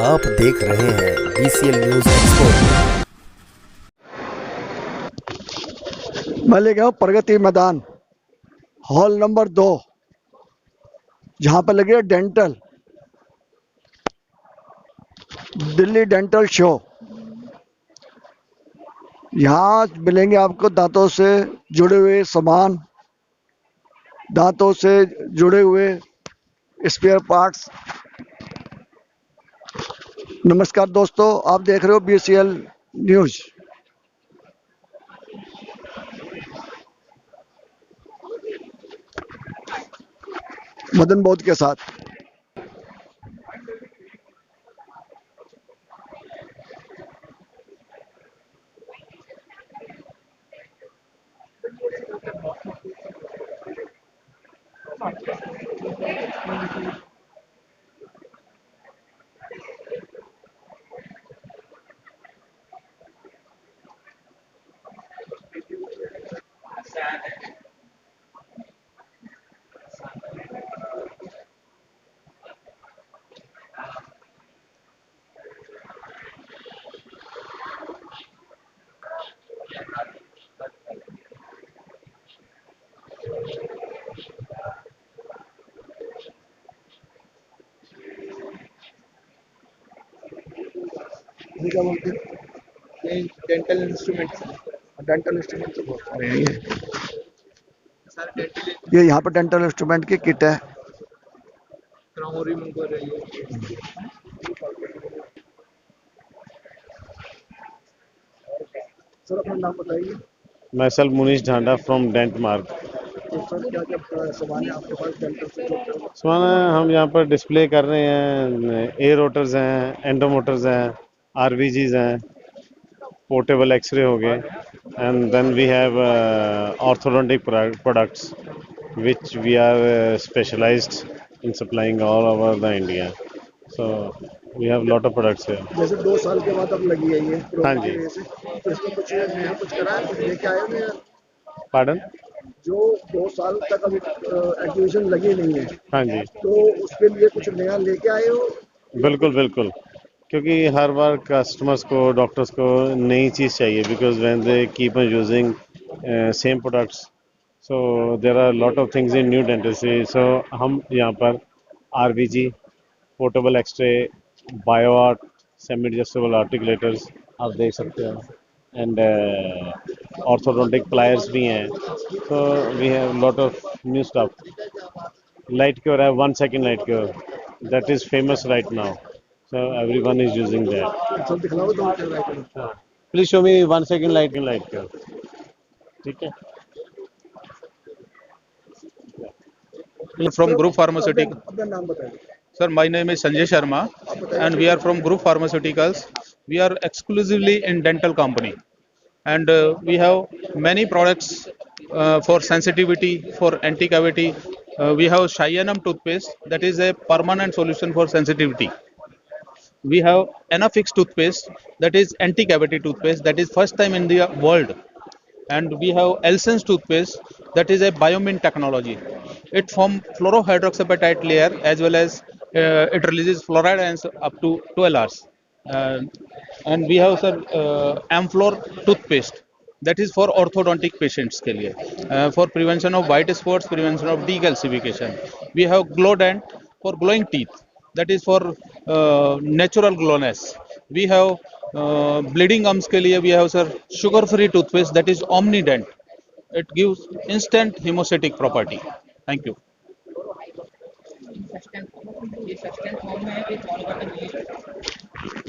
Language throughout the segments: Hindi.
आप देख रहे हैं BCL न्यूज एक्सपर्ट। मैं ले गया हूँ प्रगति मैदान, हॉल नंबर 2, जहाँ पर लगी है डेंटल, दिल्ली डेंटल शो। यहाँ मिलेंगे आपको दांतों से जुड़े हुए सामान, दांतों से जुड़े हुए स्पेयर पार्ट्स। नमस्कार दोस्तों, आप देख रहे हो BCL न्यूज। मदन बोध के साथ। क्या बोलते हैं? Dental instruments. डेंटल इंस्ट्रूमेंट बहुत सारे हैं ये यहाँ पर डेंटल इंस्ट्रूमेंट की किट है। सर अपना नाम बताइए। Myself Munish Dhanda from Dent Mark। तो सर क्या क्या सामान है आपके पास डेंटल से जो सामान हम यहाँ पर डिस्प्ले कर रहे हैं, एयर रोटर्स हैं, एंडोमोटर्स हैं, आरवीजीज हैं, पोर्टेबल एक्सरे हो गए, and then we have orthodontic products which we are specialized in supplying all over the India. So we have lot of products here. जैसे 2 साल के बाद अब लगी है ये हाँ कोरोना जी। की वजह से, तो इसमें कुछ नया कुछ करा है, कुछ लेके आए हो नया? Pardon? जो 2 साल तक अभी एग्जीबिशन लगी नहीं है, हाँ जी, तो उसके लिए कुछ नया लेके आए हो? बिल्कुल बिल्कुल, क्योंकि हर बार कस्टमर्स को, डॉक्टर्स को नई चीज़ चाहिए, because when they keep on using same products, so there are lot of things in new dentistry. So हम यहाँ पर RVG, portable x-ray, bio art, semi adjustable articulators आप देख सकते हो, एंड ऑर्थोडोंटिक प्लायर्स भी हैं। So we have lot of new stuff. Light cure है, 1 second light cure, that is famous right now, so everyone is using that. सब दिखलाओ तो क्या right. Please show me 1 second light cure, ठीक है। From Group Pharmaceutical. अपना नाम बताइए। Sir, my name is Sanjay Sharma, and we are from Group Pharmaceuticals. We are exclusively in dental company, and we have many products for sensitivity, for anti-cavity. We have Shyanam toothpaste, that is a permanent solution for sensitivity. We have Anafix toothpaste, that is anti-cavity toothpaste, that is first time in the world. And we have Elson's toothpaste, that is a biomint technology. It forms fluorohydroxyapatite layer, as well as it releases fluoride ions up to 12 hours. Uh, and we have, sir, Amflor toothpaste, that is for orthodontic patients के लिए, for prevention of white spots, prevention of decalcification. We have Glowdent for glowing teeth, that is for natural glowness. We have bleeding gums के लिए we have, sir, sugar free toothpaste, that is Omnident. It gives instant hemostatic property. Thank you.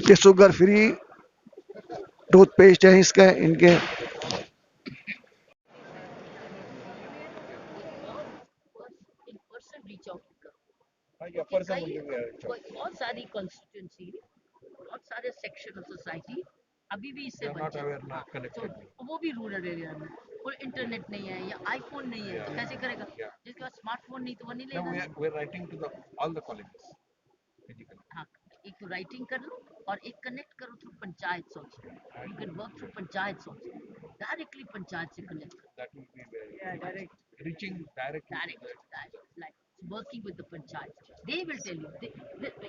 ये शुगर फ्री टूथपेस्ट है इसका, इनके इन पर्सन रीच आउट करो। बहुत सारी कॉन्स्टिट्यूंसी, बहुत सारे सेक्शन ऑफ सोसाइटी अभी भी इससे वंचित हैं। तो वो भी रूरल एरिया में, और इंटरनेट नहीं है या आईफोन नहीं है, तो कैसे करेगा? जिसके पास स्मार्टफोन नहीं तो वो नहीं लेगा। हाँ, एक तो राइटिंग कर लो और एक कनेक्ट करो थ्रू पंचायत सोच। You can work through panchayat सोच, डायरेक्टली पंचायत से कनेक्ट करो। Direct like working with the panchayat. They will tell you.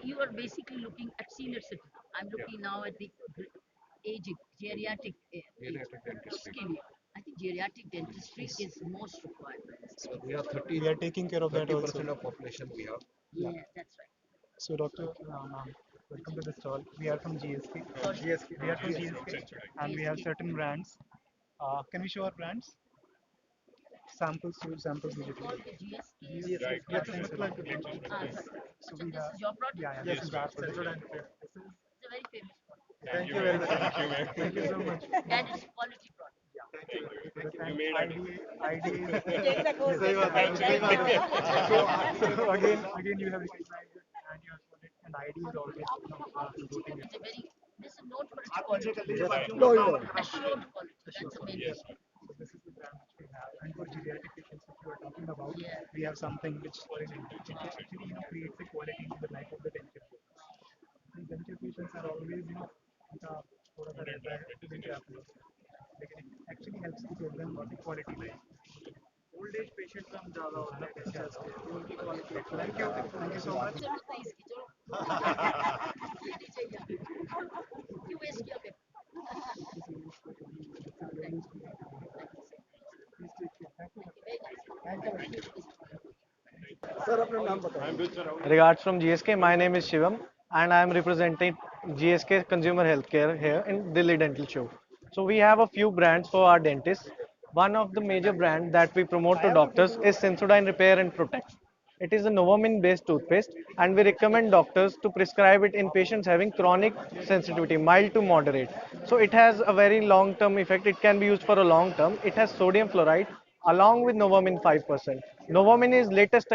You are basically looking at senior citizens. I'm looking now at the aging, geriatric age. उसके लिए, I think geriatric dentistry is most required. We have 30, We are taking care of that 30% also. of population we have. Yeah, that's right. So, Doctor, welcome to the stall. We are from GSK. We are from GSK, and we have certain brands. Can we show our brands? Samples to samples digitally. All the GSK. Yes, yes, yes, Ah, yes. sorry. So So we this have, is your product? yeah, this is our product. It's a very famous product. Thank you very much. Thank you so much. And it's quality product. ID so again you have recognized it and you have shown it, and ID is always voting It's a very, this is known for its quality. No, no. Assured quality. That's amazing. So this is the brand which we have. And for geriatric patients which you are talking about, Yeah. we have something which actually creates a quality into the life of the denture patients. And denture patients are always उनका थोड़ा सा रहता है denture approach, लेकिन it actually helps to give them a quality life. Old age patients हम ज़्यादा होते हैं dentures के, तो उनकी quality. Thank you so much. चलो तो इसकी चलो ये नहीं चाहिए क्यों वेस्ट किया फिर सर अपना नाम बताएं। Regards from GSK, my name is Shivam and I am representing GSK Consumer Healthcare here in Delhi Dental Show. So we have a few brands for our dentists. One of the major brands that we promote to doctors is Sensodyne Repair and Protect. It is a Novomin based toothpaste and we recommend doctors to prescribe it in patients having chronic sensitivity, mild to moderate. So it has a very long term effect. It can be used for a long term. It has sodium fluoride along with Novomin 5%. Novomin is latest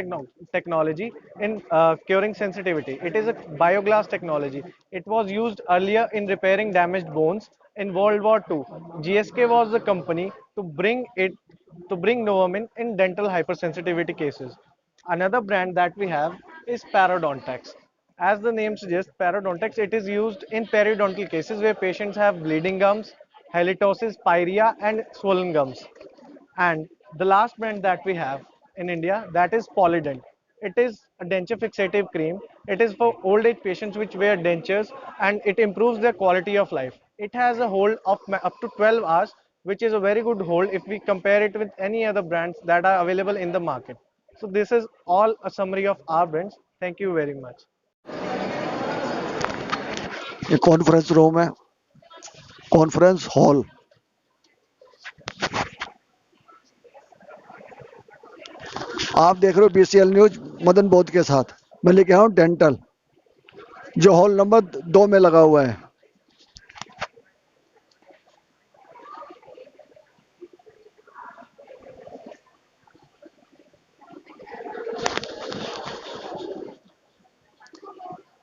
technology in curing sensitivity. It is a bioglass technology. It was used earlier in repairing damaged bones in World War II. GSK was the company to bring Novomin in dental hypersensitivity cases. Another brand that we have is Parodontax. As the name suggests, Parodontax, it is used in periodontal cases where patients have bleeding gums, halitosis, pyorrhea, and swollen gums. And the last brand that we have in India, that is Polydent. It is a denture fixative cream. It is for old age patients which wear dentures and it improves their quality of life. It has a hold of up to 12 hours, which is a very good hold if we compare it with any other brands that are available in the market. So this is all a summary of our brands. Thank you very much. ये कॉन्फ्रेंस रूम है, कॉन्फ्रेंस हॉल। आप देख रहे हो बीसीएल न्यूज मदन बोध के साथ। मैं लेके आया हूँ डेंटल, जो हॉल नंबर 2 में लगा हुआ है।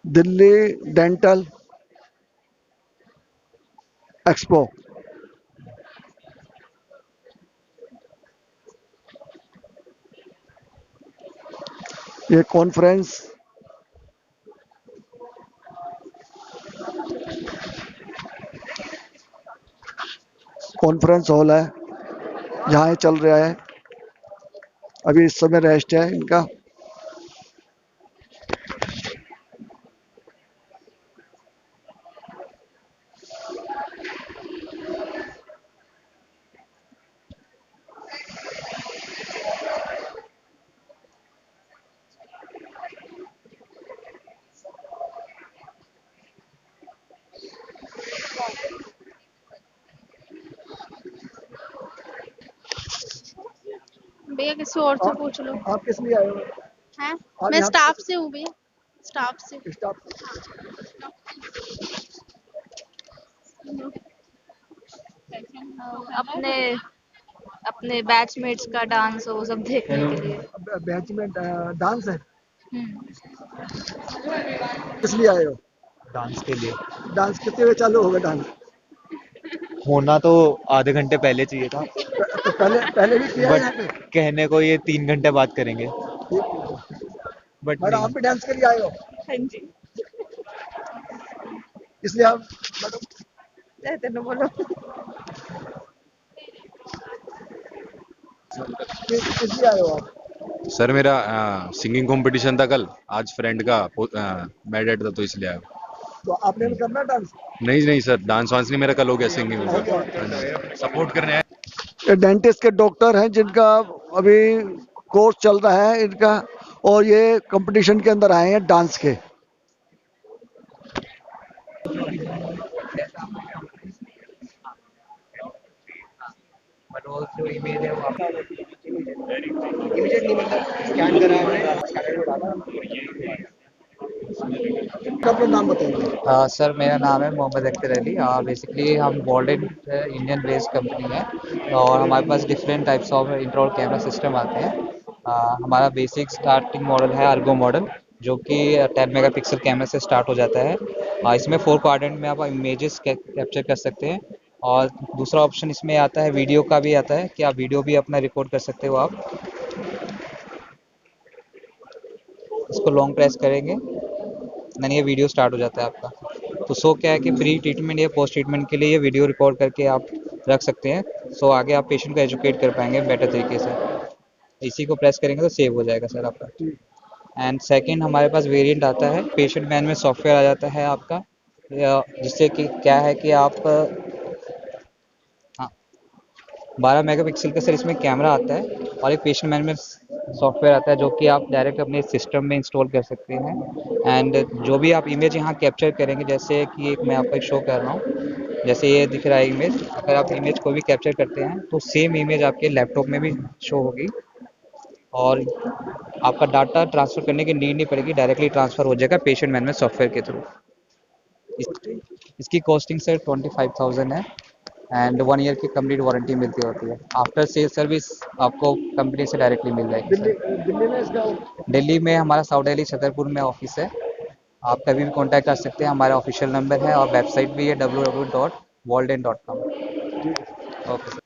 Delhi dental expo. ये कॉन्फ्रेंस हॉल है, जहाँ ये चल रहा है। अभी इस समय रेस्ट है इनका। भैया किसी और से पूछ लो। आप किस लिए आए हो? हैं? आप मैं यहाँ स्टाफ से हूँ भैया, स्टाफ से। स्टाफ अपने अपने बैचमेट्स का डांस वो सब देखने के लिए। बैच में डांस है, हम्म। किस लिए आए हो? डांस के लिए। डांस कितने बजे चालू होगा? डांस होना तो आधे घंटे पहले चाहिए था, तो पहले भी किया है बट यहाँ पे? कहने को ये 3 घंटे बाद करेंगे, बट मैडम आप नहीं। भी डांस के लिए आए हो? हाँ जी। इसलिए आप मैडम रहते न बोलो। किस लिए आए हो आप? सर मेरा सिंगिंग कंपटीशन था कल, आज फ्रेंड का मैरिड था तो इसलिए आया। तो आपने भी करना डांस? नहीं नहीं सर, डांस वांस नहीं, मेरा कल हो गया सिंगिंग में सर, सपोर्ट करने आए। ये डेंटिस्ट के डॉक्टर हैं जिनका अभी कोर्स चल रहा है इनका, और ये कंपटीशन के अंदर आए हैं डांस के। but also email है वो आप immediately मतलब स्कैन करा हमने स्कैनर में डाला। अपना नाम बताइए। सर मेरा नाम है मोहम्मद अख्तर अली। बेसिकली हम वॉल्डेन इंडियन बेस्ड कंपनी है और हमारे पास different types of intraoral camera system आते हैं। हमारा बेसिक स्टार्टिंग मॉडल है अर्गो मॉडल, जो कि 10 मेगापिक्सल कैमरा से स्टार्ट हो जाता है। इसमें 4 क्वाड्रेंट में आप इमेजेस कैप्चर कर सकते हैं। और दूसरा ऑप्शन इसमें आता है वीडियो का भी आता है कि आप वीडियो भी अपना रिकॉर्ड कर सकते हो। आप इसको लॉन्ग प्रेस करेंगे यानी ये वीडियो स्टार्ट हो जाता है आपका। तो सो क्या है कि प्री ट्रीटमेंट या पोस्ट ट्रीटमेंट के लिए ये वीडियो रिकॉर्ड करके आप रख सकते हैं। सो आगे आप पेशेंट को एजुकेट कर पाएंगे बेटर तरीके से। इसी को प्रेस करेंगे तो सेव हो जाएगा सर आपका। एंड सेकंड हमारे पास वेरिएंट आता है पेशेंट मैनेजमेंट सॉफ्टवेयर आ जाता है आपका, जिससे कि क्या है कि आप 12 मेगापिक्सल का सर इसमें कैमरा आता है और एक पेशेंट मैनेजमेंट सॉफ्टवेयर आता है जो कि आप डायरेक्ट अपने सिस्टम में इंस्टॉल कर सकते हैं। एंड जो भी आप इमेज यहाँ कैप्चर करेंगे, जैसे कि एक मैं आपको एक शो कर रहा हूँ, जैसे ये दिख रहा है इमेज, अगर आप इमेज को भी कैप्चर करते हैं तो सेम इमेज आपके लैपटॉप में भी शो होगी और आपका डाटा ट्रांसफ़र करने की नीड नहीं पड़ेगी, डायरेक्टली ट्रांसफ़र हो जाएगा पेशेंट मैनेजमेंट सॉफ्टवेयर के थ्रू। इसकी कॉस्टिंग सर 25,000 है एंड 1 ईयर की कंप्लीट वारंटी मिलती होती है। आफ्टर सेल सर्विस आपको कंपनी से डायरेक्टली मिल जाएगी सर। दिल्ली में इसका दिल्ली में हमारा साउथ दिल्ली छतरपुर में ऑफिस है। आप कभी भी कांटेक्ट कर सकते हैं, हमारा ऑफिशियल नंबर है और वेबसाइट भी है www.walden.com। Okay sir.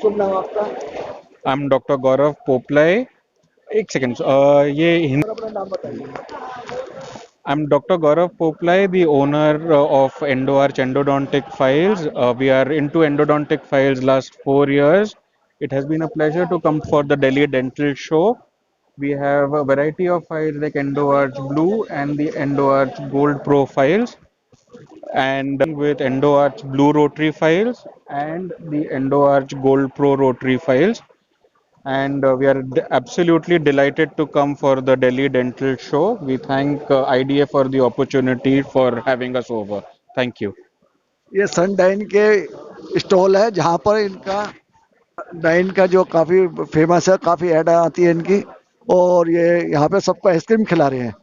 शुभ नाम आपका? आई एम डॉक्टर गौरव पोपलाई। एक सेकेंड, ये और अपना नाम बताइए। I'm Dr. Gaurav Poplai, the owner of EndoArch Endodontic Files. We are into endodontic files last 4 years. It has been a pleasure to come for the Delhi Dental Show. We have a variety of files like EndoArch Blue and the EndoArch Gold Pro files, and with EndoArch Blue Rotary files and the EndoArch Gold Pro Rotary files. And we are absolutely delighted to come for the Delhi Dental Show. We thank IDA for the opportunity for having us over. Thank you. ये सन डाइन के स्टॉल है जहाँ पर इनका डाइन का जो काफ़ी फेमस है, काफ़ी ऐड आती है इनकी, और ये यहाँ पे सबको आइसक्रीम खिला रहे हैं।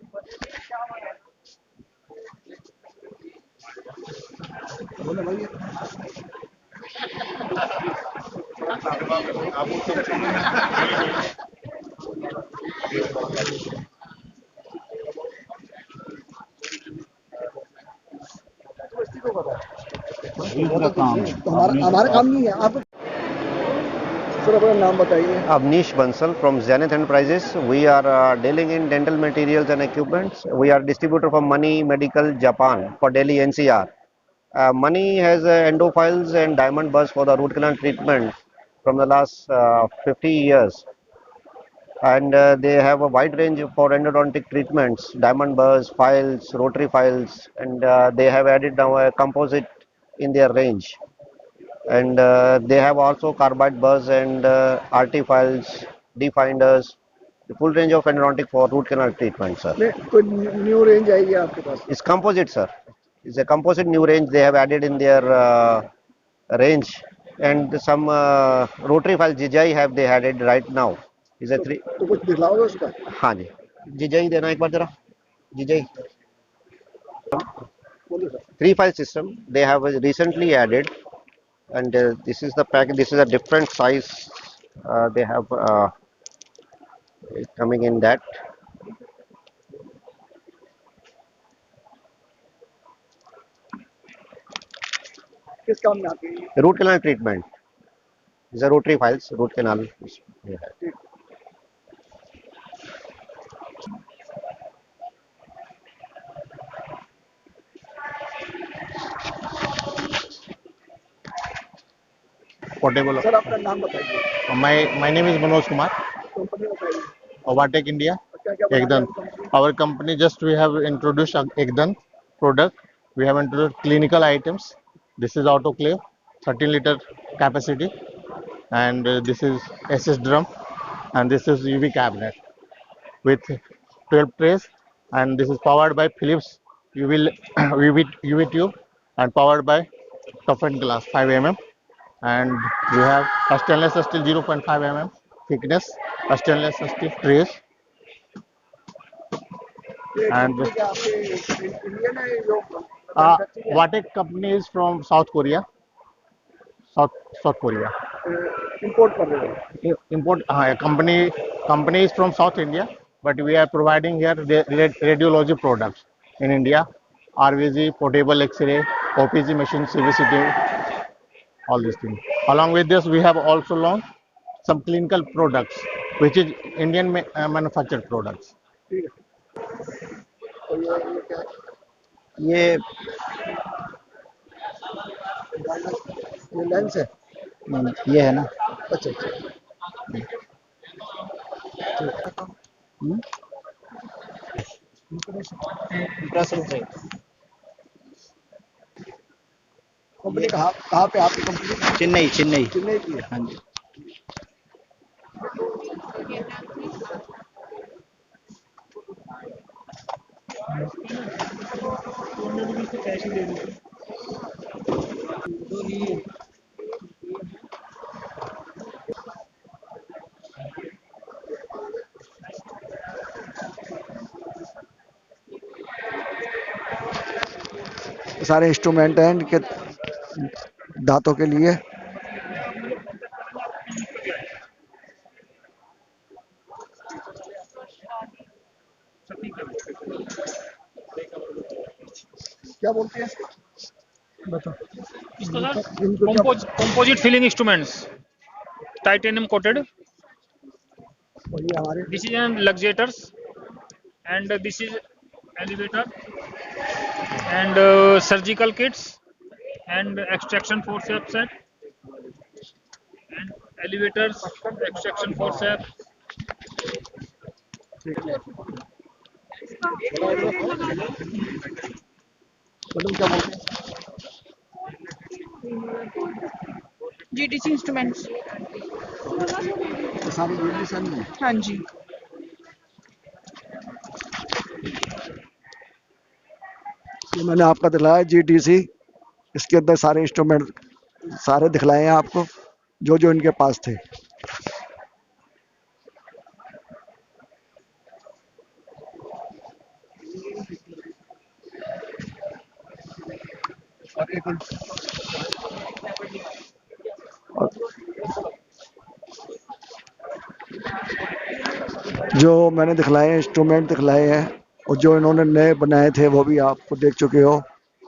हमारा काम नहीं है। आप सर अपना नाम बताइए। Avnish Bansal from Zenith Enterprises. We are dealing in dental materials and equipments. We are distributor for Money Medical Japan for Delhi NCR. Money has endophiles and diamond buzz for the root canal treatment from the last 50 years. And they have a wide range for endodontic treatments, diamond buzz, files, rotary files, and they have added now a composite in their range. And they have also carbide buzz and RT files, definders, the full range of endodontic for root canal treatment, sir. कोई न्यू रेंज आई है आपके पास? It's composite, sir. It's a composite new range they have added in their range, and some rotary file GJ have they added right now. Is a 3. तो कुछ दिखलाओगे उसका? हाँ जी, GJ देना एक बार जरा, GJ. 3 file system they have recently added, and this is the pack. This is a different size. They have coming in that. किस काम में आती है? Root canal treatment. These are rotary files. Root canal. Yeah. Portable. Sir आपका नाम बताइए. My name is Manoj Kumar. Company बताइए. Overtech India. क्या क्या बना रहे Ekdan. हैं company? Our company just we have introduced Ekdan product. We have introduced clinical items. This is autoclave, 13-liter capacity, and this is SS drum, and this is UV cabinet with 12 trays, and this is powered by Philips UV tube and powered by toughened glass 5 mm, and we have a stainless steel 0.5 mm thickness, a stainless steel trays, ये and कंपनी क्या आपके इंडियन है जो Vatek company is from South Korea. South Korea. Import कर रहे हो? Import company is from South India, but we are providing here the radiology products in India, RVG, portable X-ray, OPG machine, CVCT, all these things. Along with this, we have also launched some clinical products, which is Indian manufactured products. ठीक है. तो ये क्या है? ये ये लेंस है. ये है ना. अच्छा अच्छा. कंपनी कहाँ पे आपकी कंपनी? चेन्नई चेन्नई की है. हाँ जी. सारे इंस्ट्रूमेंट हैं इनके दांतों के लिए. क्या बोलते हैं? बताओ. इसको सर इनको क्या composite filling instruments, titanium coated. और ये हमारे This is an luxators, and this is elevator, and surgical kits, and extraction forceps set, and elevators, extraction forceps. Madam क्या बोलते हैं? GTC instruments. सारे ये सन में. हाँ जी. ये मैंने आपका दिलाया GTC. इसके अंदर सारे इंस्ट्रूमेंट सारे दिखलाए हैं आपको जो जो इनके पास थे. जो मैंने दिखलाए हैं इंस्ट्रूमेंट दिखलाए हैं और जो इन्होंने नए बनाए थे वो भी आपको देख चुके हो.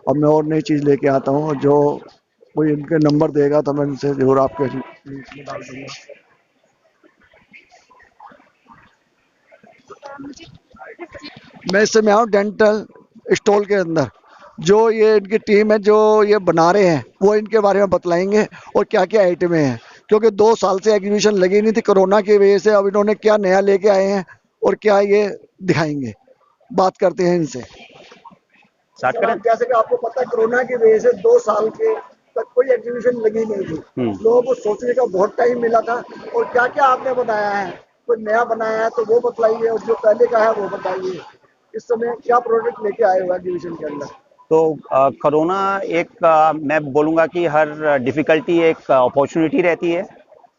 और मैं और नई चीज़ लेके आता हूँ. जो कोई इनके नंबर देगा तो मैं इनसे जरूर आपके में डाल दूंगा. मैं इस समय आऊँ डेंटल स्टॉल के अंदर. जो ये इनकी टीम है जो ये बना रहे हैं वो इनके बारे में बतलाएंगे और क्या क्या आइटमें हैं, क्योंकि 2 साल से एग्जीबिशन लगी नहीं थी कोरोना की वजह से. अब इन्होंने क्या नया लेके आए हैं और क्या ये दिखाएंगे. बात करते हैं इनसे. जैसे कि आपको पता है कोरोना की वजह से 2 साल के तक कोई एग्जीबिशन लगी नहीं थी. लोगों को सोचने का बहुत टाइम मिला था. और क्या क्या आपने बनाया है, कोई नया बनाया है तो वो बताइए और जो पहले का है वो बताइए. इस समय क्या प्रोडक्ट लेके आए हुए एग्जीबिशन के अंदर? तो कोरोना एक मैं बोलूँगा कि हर डिफ़िकल्टी एक अपॉर्चुनिटी रहती है.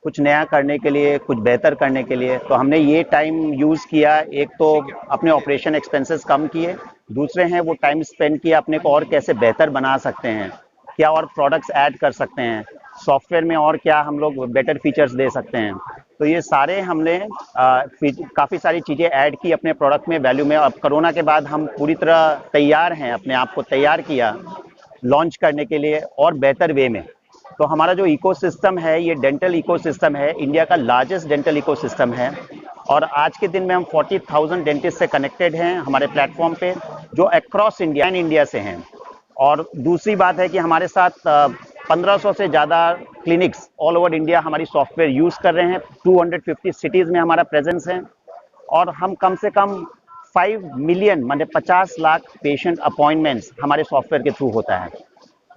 कुछ नया करने के लिए, कुछ बेहतर करने के लिए। तो हमने ये टाइम यूज़ किया, एक तो अपने ऑपरेशन एक्सपेंसेस कम किए, दूसरे हैं वो टाइम स्पेंड किया अपने को और कैसे बेहतर बना सकते हैं, क्या और प्रोडक्ट्स ऐड कर सकते हैं, सॉफ्टवेयर में और क्या हम लोग बेटर फीचर्स दे सकते हैं। तो ये सारे हमने काफ़ी सारी चीज़ें ऐड की अपने प्रोडक्ट में, वैल्यू में। अब कोरोना के बाद हम पूरी तरह तैयार हैं, अपने आप को तैयार किया लॉन्च करने के लिए और बेहतर वे में। तो हमारा जो इकोसिस्टम है, ये डेंटल इकोसिस्टम है, इंडिया का लार्जेस्ट डेंटल इकोसिस्टम है। और आज के दिन में हम 40,000 डेंटिस्ट से कनेक्टेड हैं हमारे प्लेटफॉर्म पे, जो अक्रॉस इंडिया से हैं। और दूसरी बात है कि हमारे साथ 1500 से ज़्यादा क्लिनिक्स ऑल ओवर इंडिया हमारी सॉफ्टवेयर यूज़ कर रहे हैं। 250 सिटीज़ में हमारा प्रेजेंस है और हम कम से कम 5 मिलियन माने 50 लाख पेशेंट अपॉइंटमेंट्स हमारे सॉफ्टवेयर के थ्रू होता है।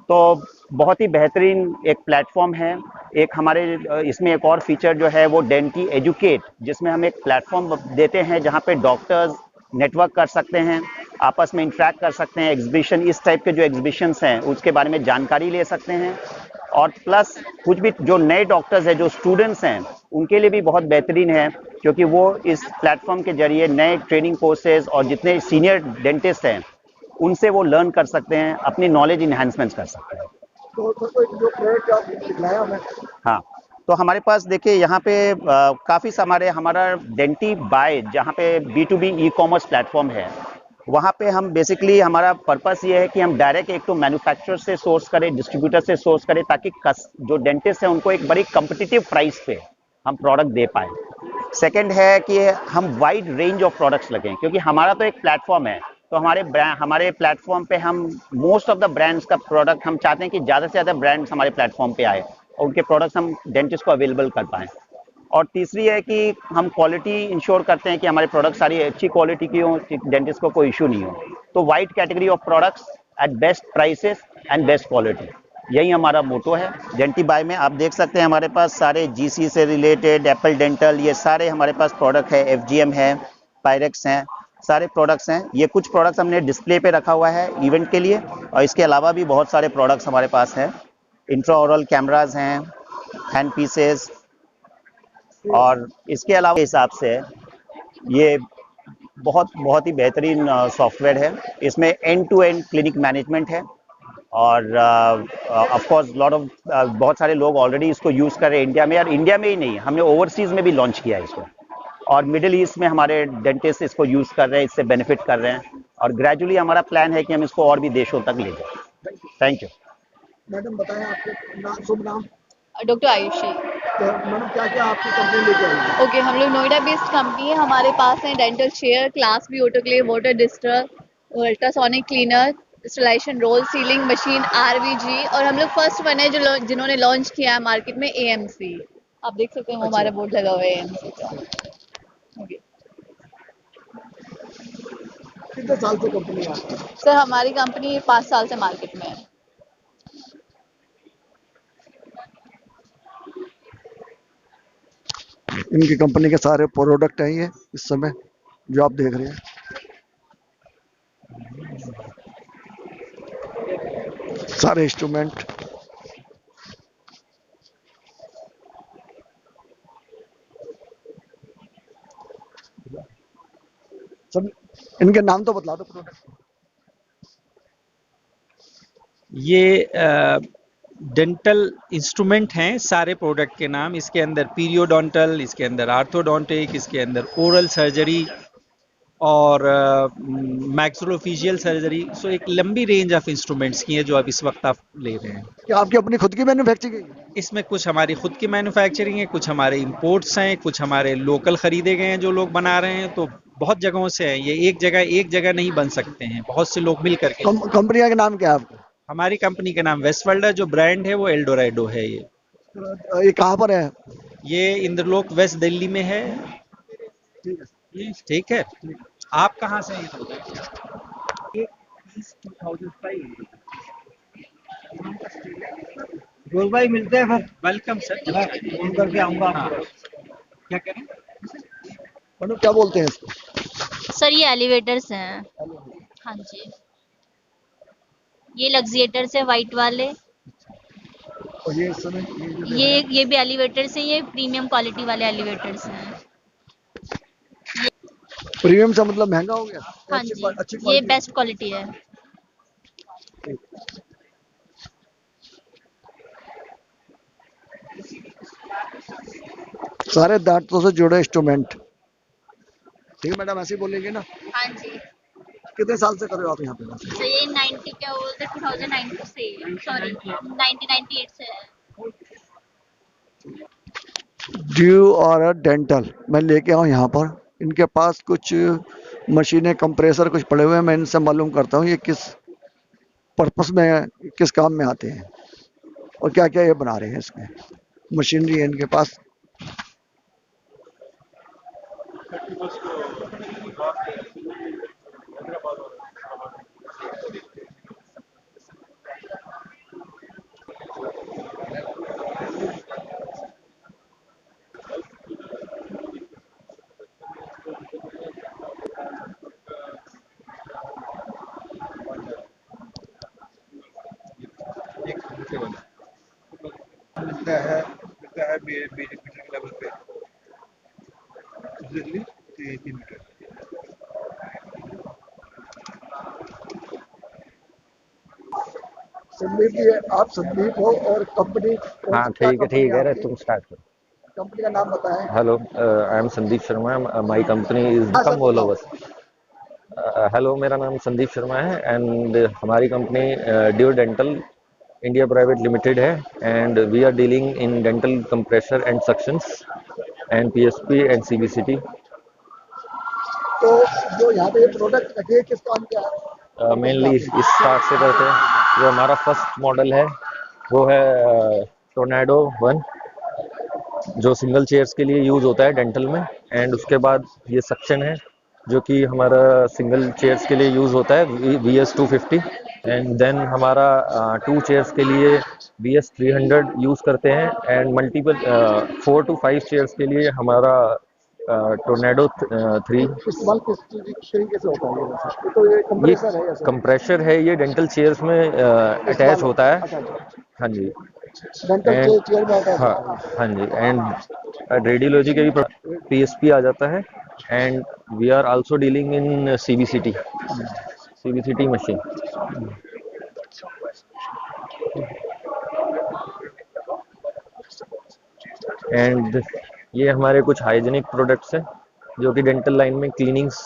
तो बहुत ही बेहतरीन एक प्लेटफॉर्म है। एक हमारे इसमें एक और फीचर जो है वो डेंटी एजुकेट, जिसमें हम एक प्लेटफॉर्म देते हैं जहाँ पे डॉक्टर्स नेटवर्क कर सकते हैं, आपस में इंटरेक्ट कर सकते हैं, एग्जीबिशन, इस टाइप के जो एग्जीबिशंस हैं उसके बारे में जानकारी ले सकते हैं। और प्लस कुछ भी जो नए डॉक्टर्स हैं, जो स्टूडेंट्स हैं, उनके लिए भी बहुत बेहतरीन है, क्योंकि वो इस प्लेटफॉर्म के जरिए नए ट्रेनिंग कोर्सेज और जितने सीनियर डेंटिस्ट हैं उनसे वो लर्न कर सकते हैं, अपनी नॉलेज इन्हांसमेंट कर सकते हैं। तो जो प्रोडक्ट आप दिखलाया हमें, हाँ, तो हमारे पास देखिए यहाँ पे काफ़ी हमारा डेंटी बाय, जहाँ पे B2B ई कॉमर्स प्लेटफॉर्म है, वहाँ पे हम बेसिकली हमारा पर्पस ये है कि हम डायरेक्ट एक तो मैन्युफैक्चरर से सोर्स करें, डिस्ट्रीब्यूटर से सोर्स करें, ताकि जो डेंटिस्ट हैं उनको एक बड़ी कम्पिटिटिव प्राइस पे हम प्रोडक्ट दे पाएँ। सेकेंड है कि हम वाइड रेंज ऑफ प्रोडक्ट्स लगें, क्योंकि हमारा तो एक प्लेटफॉर्म है, तो हमारे प्लेटफॉर्म पे हम मोस्ट ऑफ द ब्रांड्स का प्रोडक्ट हम चाहते हैं कि ज़्यादा से ज़्यादा ब्रांड्स हमारे प्लेटफॉर्म पे आए और उनके प्रोडक्ट्स हम डेंटिस्ट को अवेलेबल कर पाएँ। और तीसरी है कि हम क्वालिटी इंश्योर करते हैं कि हमारे प्रोडक्ट सारी अच्छी क्वालिटी की हो, डेंटिस्ट को कोई इशू नहीं हो। तो wide category of products at best prices and best quality, यही हमारा मोटो है। डेंटी बाय में आप देख सकते हैं हमारे पास सारे GC से रिलेटेड, एप्पल डेंटल, ये सारे हमारे पास प्रोडक्ट है, FGM है, पायरेक्स हैं, सारे प्रोडक्ट्स हैं। ये कुछ प्रोडक्ट्स हमने डिस्प्ले पे रखा हुआ है इवेंट के लिए, और इसके अलावा भी बहुत सारे प्रोडक्ट्स हमारे पास हैं। इंट्राओरल कैमराज हैं, हैंड पीसेस, और इसके अलावा हिसाब से ये बहुत ही बेहतरीन सॉफ्टवेयर है। इसमें end to end clinic management है, और ऑफ कोर्स बहुत सारे लोग ऑलरेडी इसको यूज़ कर रहे हैं इंडिया में, और इंडिया में ही नहीं, हमने ओवरसीज़ में भी लॉन्च किया है इसको, और मिडिल ईस्ट में हमारे डेंटिस्ट इसको यूज़ कर रहे हैं, इससे बेनिफिट कर रहे हैं, और ग्रेजुअली हमारा प्लान है कि हम इसको और भी देशों तक ले जाएं। Thank you. मैडम बताएं आपके नाम, शुभ नाम। डॉक्टर आयुषी। तो मैडम क्या क्या आपकी कंपनी लेके आई है? ओके, हम लोग नोएडा बेस्ड कंपनी है। हमारे पास है dental chair, class B autoclave, water distiller, ultrasonic cleaner, sterilisation roll, sealing machine, RVG, और हम लोग फर्स्ट वन है जिन्होंने लॉन्च किया है मार्केट में AMC। आप देख सकते हैं वो हमारा बोर्ड लगा हुआ है AMC का। कितने साल से कंपनी है आपकी? सर हमारी कंपनी 5 साल से मार्केट में है। इनकी कंपनी के सारे प्रोडक्ट हैं ये इस समय जो आप देख रहे हैं। सारे इंस्ट्रूमेंट, सब इनके नाम तो बतला दो प्रोडक्ट। ये डेंटल इंस्ट्रूमेंट हैं, सारे प्रोडक्ट के नाम। इसके अंदर पीरियोडोंटल, इसके अंदर आर्थोडोंटिक, इसके अंदर ओरल सर्जरी और मैक्सिलोफेशियल सर्जरी। सो एक लंबी रेंज ऑफ इंस्ट्रूमेंट्स की है जो अब इस वक्त आप ले रहे हैं। क्या आपकी अपनी खुद की मैन्युफैक्चरिंग है? इसमें कुछ हमारी खुद की मैन्युफैक्चरिंग है, कुछ हमारे इंपोर्ट्स हैं, कुछ हमारे लोकल खरीदे गए हैं जो लोग बना रहे हैं। तो बहुत जगहों से है, ये एक जगह नहीं बन सकते हैं, बहुत से लोग मिल करके। कंपनी का नाम क्या है आपका? हमारी कंपनी का नाम वेस्टवर्ल्ड है, जो ब्रांड है वो एल्डोराडो है। ये कहाँ पर है? ये इंद्रलोक वेस्ट दिल्ली में है। ठीक है। आप कहाँ से हैं? रोज भाई मिलते हैं फिर। वेलकम सर, फोन करके आऊंगा। क्या करें? मैडम क्या बोलते हैं इसको? सर ये एलिवेटर्स हैं। हाँ जी, ये लग्जिएटर्स है वाइट वाले। और ये इस समय ये जो देख रहे हैं, ये भी एलिवेटर्स हैं, ये प्रीमियम क्वालिटी वाले एलिवेटर्स हैं। प्रीमियम से मतलब महंगा हो गया? हाँ अच्छी जी, अच्छी ये क्वालिटी। बेस्ट क्वालिटी है। सारे दांतों से जुड़े इंस्ट्रूमेंट। ठीक है मैडम, ऐसे ही बोलेंगे ना? हाँ जी। कितने साल से कर रहे हो आप यहाँ पे? तो ये 90 क्या बोलते 2009 से, सॉरी 1998 से है। ड्यू और डेंटल मैं लेके आऊँ यहाँ पर। इनके पास कुछ मशीनें, कंप्रेसर कुछ पड़े हुए हैं। मैं इनसे मालूम करता हूँ ये किस पर्पस में, किस काम में आते हैं और क्या क्या ये बना रहे हैं। इसमें मशीनरी है इनके पास। मिलता है मीटर के लेवल पे दिल्ली 3 मीटर। संदीप जी, आप संदीप हो और कंपनी? हाँ ठीक है रे, तुम स्टार्ट करो। कंपनी का नाम बताएं। Hello, I am Sandeep Sharma, my company is become all over. Hello, मेरा नाम संदीप शर्मा है एंड हमारी company due dental India private limited है and we are dealing in dental compressor and suctions and PSP and CBCT. तो जो यहाँ पे ये प्रोडक्ट रखे हैं, किस काम के हैं? मेनली इस स्टार्ट से करते हैं। जो हमारा फर्स्ट मॉडल है वो है टोर्नेडो 1, जो सिंगल चेयर्स के लिए यूज होता है डेंटल में। एंड उसके बाद ये सक्शन है जो कि हमारा सिंगल चेयर्स के लिए यूज होता है, VS250। एंड देन हमारा 2 चेयर्स के लिए VS300 यूज करते हैं एंड मल्टीपल 4 to 5 चेयर्स के लिए हमारा टोर्नेडो 3। इस्तेमाल किस तरीके से होता है ये वैसे? तो ये कंप्रेसर है ऐसा? कंप्रेशर है, ये डेंटल चेयर्स में अटैच होता है। अच्छा। हाँ जी। डेंटल चेयर में अटैच हाँ होता है। हाँ जी। एंड रेडियोलॉजी के भी पीएसपी आ जाता है and we are also dealing in CBCT machine. And ये हमारे कुछ हाइजीनिक प्रोडक्ट्स हैं जो कि डेंटल लाइन में क्लीनिंग्स,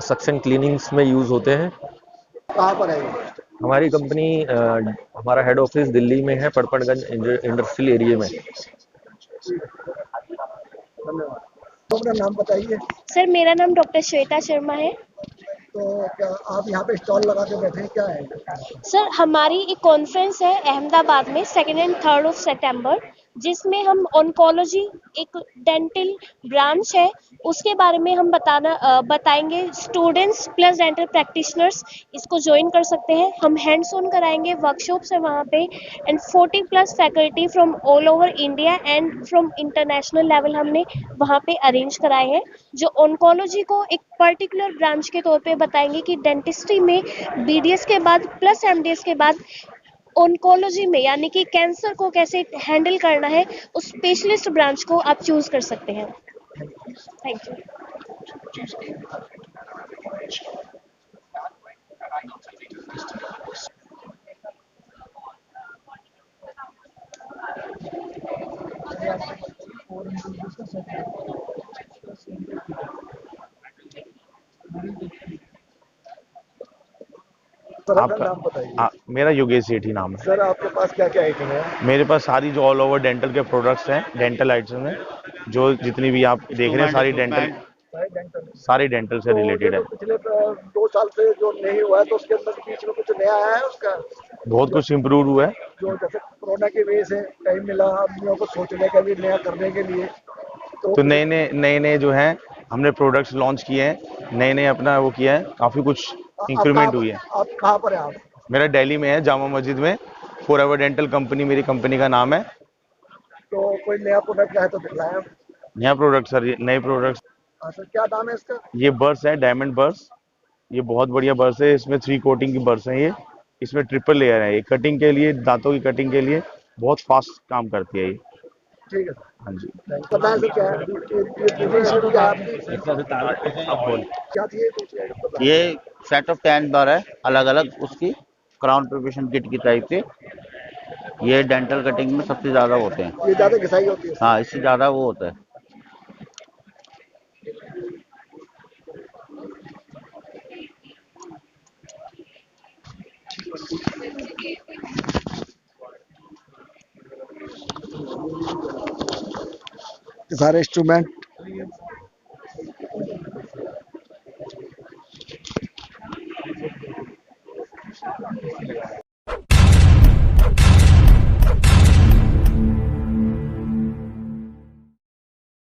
सक्शन क्लीनिंग्स में यूज होते हैं। कहाँ पर है ये? हमारी कंपनी हमारा हेड ऑफिस दिल्ली में है, पड़पड़गंज इंडस्ट्रियल एरिया में। धन्यवाद। तो अपना नाम बताइए। सर, मेरा नाम डॉक्टर श्वेता शर्मा है। तो क्या आप यहाँ पे स्टॉल लगा के बैठे हैं, क्या है? सर, हमारी एक कॉन्फ्रेंस है अहमदाबाद में 2 and 3 of September, जिसमें हम ऑन्कोलॉजी, एक डेंटल ब्रांच है, उसके बारे में हम बताएंगे। स्टूडेंट्स प्लस डेंटल प्रैक्टिशनर्स इसको ज्वाइन कर सकते हैं। हम हैंड्स ऑन कराएंगे, वर्कशॉप्स है वहाँ पे and 40+ faculty from all over India and from international level हमने वहाँ पे अरेंज कराए हैं, जो ऑन्कोलॉजी को एक पर्टिकुलर ब्रांच के तौर पे बताएंगे कि डेंटिस्ट्री में BDS के बाद प्लस MDS के बाद ऑन्कोलॉजी में यानी कि कैंसर को कैसे हैंडल करना है, उस स्पेशलिस्ट ब्रांच को आप चूज कर सकते हैं। Thank you. सर अपना नाम बताइए। मेरा योगेश सेठी नाम है। सर आपके पास क्या क्या आइटम है? मेरे पास सारी जो ऑल ओवर डेंटल के प्रोडक्ट्स हैं, डेंटल आइटम हैं, जो जितनी भी आप देख रहे हैं सारी डेंटल से रिलेटेड है। पिछले 2 साल से जो नहीं हुआ है, तो उसके अंदर बीच में कुछ नया आया है उसका? बहुत कुछ इम्प्रूव हुआ है। जो जैसे कोरोना की वजह से टाइम मिला आदमियों को सोचने का भी, नया करने के लिए, तो नए जो हैं हमने प्रोडक्ट्स लॉन्च किए हैं, नए अपना वो किया है, काफी कुछ इंक्रीमेंट हुई है। आप कहाँ पर है आप? मेरा दिल्ली में है, जामा मस्जिद में। फॉरएवर डेंटल कंपनी मेरी कंपनी का नाम है। तो कोई नया प्रोडक्ट है तो दिखलाएं। नया प्रोडक्ट सर, ये नए प्रोडक्ट्स। सर क्या नाम है इसका? ये बर्स है, डायमंड बर्स। ये बहुत बढ़िया बर्स है, इसमें 3 कोटिंग की बर्स है। ये इसमें ट्रिपल लेयर है। ये कटिंग के लिए, दांतों की कटिंग के लिए बहुत फास्ट काम करती है ये। ठीक है हाँ जी। पता है सर क्या है क्या थी ये सेट ऑफ 10 बार है, अलग अलग उसकी क्राउन प्रिपरेशन किट की टाइप से। ये डेंटल कटिंग में सबसे ज्यादा होते हैं। ये ज्यादा घिसाई होती है हाँ, इससे ज्यादा वो होता है। सारे इंस्ट्रूमेंट